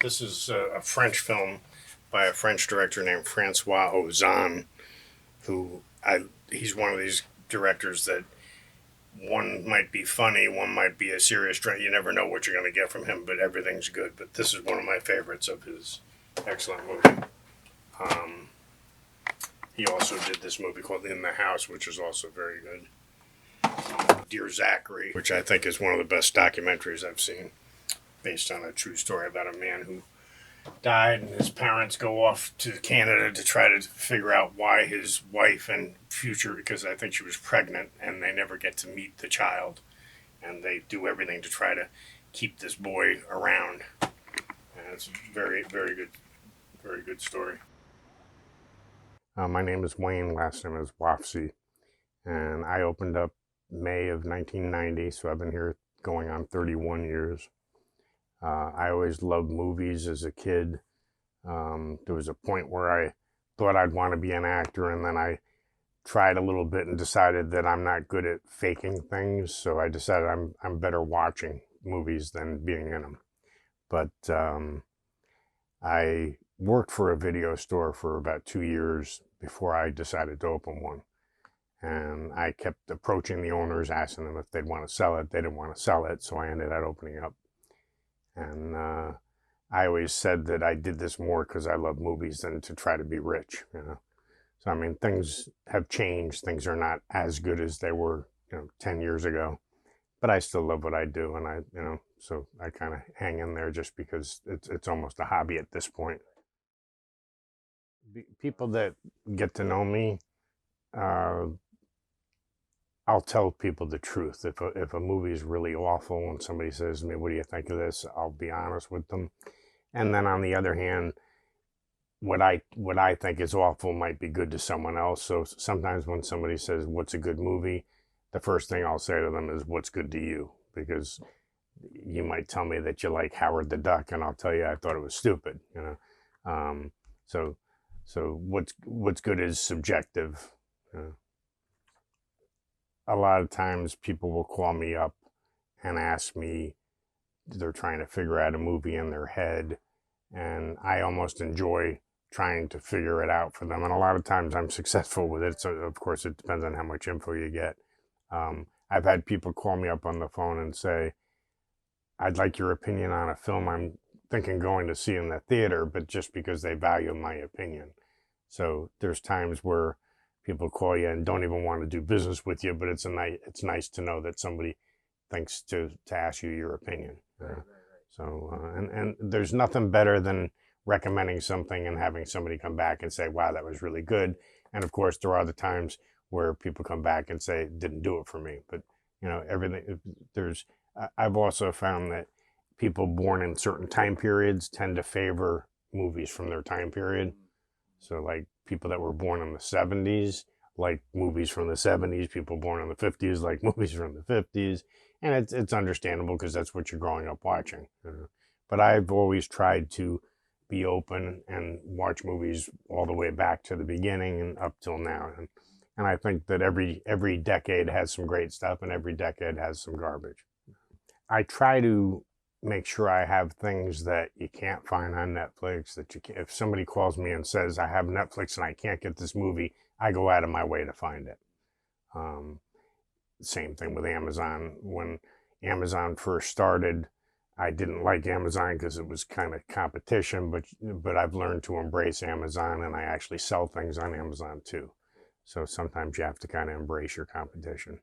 This is a French film by a French director named Francois Ozon, he's one of these directors that one might be funny, one might be a serious drama. You never know what you're going to get from him, but everything's good. But this is one of my favorites of his excellent movie. Um, he also did this movie called In the House, which is also very good. Dear Zachary, which I think is one of the best documentaries I've seen, based on a true story about a man who died and his parents go off to Canada to try to figure out why his wife and future, because I think she was pregnant, and they never get to meet the child, and they do everything to try to keep this boy around. And it's a very, very good story. My name is Wayne, last name is Wafsy, and I opened up May of 1990, so I've been here going on 31 years. I always loved movies as a kid. There was a point where I thought I'd want to be an actor, and then I tried a little bit and decided that I'm not good at faking things, so I decided I'm better watching movies than being in them. But I worked for a video store for about 2 years before I decided to open one. And I kept approaching the owners, asking them if they'd want to sell it. They didn't want to sell it, so I ended up opening up. And I always said that I did this more because I love movies than to try to be rich, you know. So, I mean, things have changed. Things are not as good as they were, 10 years ago. But I still love what I do, and so I kind of hang in there just because it's almost a hobby at this point. People that get to know me, I'll tell people the truth. If a movie is really awful and somebody says to me, "What do you think of this?" I'll be honest with them. And then on the other hand, what I think is awful might be good to someone else. So sometimes when somebody says, "What's a good movie?" the first thing I'll say to them is, "What's good to you?" Because you might tell me that you like Howard the Duck, and I'll tell you I thought it was stupid. So what's good is subjective. A lot of times people will call me up and ask me, they're trying to figure out a movie in their head, and I almost enjoy trying to figure it out for them, and a lot of times I'm successful with it. So of course it depends on how much info you get. I've had people call me up on the phone and say, "I'd like your opinion on a film I'm thinking going to see in the theater," but just because they value my opinion. So there's times where people call you and don't even want to do business with you, but it's nice to know that somebody thinks to ask you your opinion. Right. So and there's nothing better than recommending something and having somebody come back and say, "Wow, that was really good." And of course, there are other times where people come back and say, "Didn't do it for me." But everything I've also found that people born in certain time periods tend to favor movies from their time period. So like people that were born in the 70s like movies from the 70s, people born in the 50s like movies from the 50s, and it's understandable because that's what you're growing up watching. But I've always tried to be open and watch movies all the way back to the beginning and up till now. And I think that every decade has some great stuff and every decade has some garbage. I try to make sure I have things that you can't find on Netflix, that if somebody calls me and says, "I have Netflix and I can't get this movie," I go out of my way to find it. Same thing with Amazon. When Amazon first started, I didn't like Amazon because it was kind of competition, but I've learned to embrace Amazon, and I actually sell things on Amazon too. So sometimes you have to kind of embrace your competition.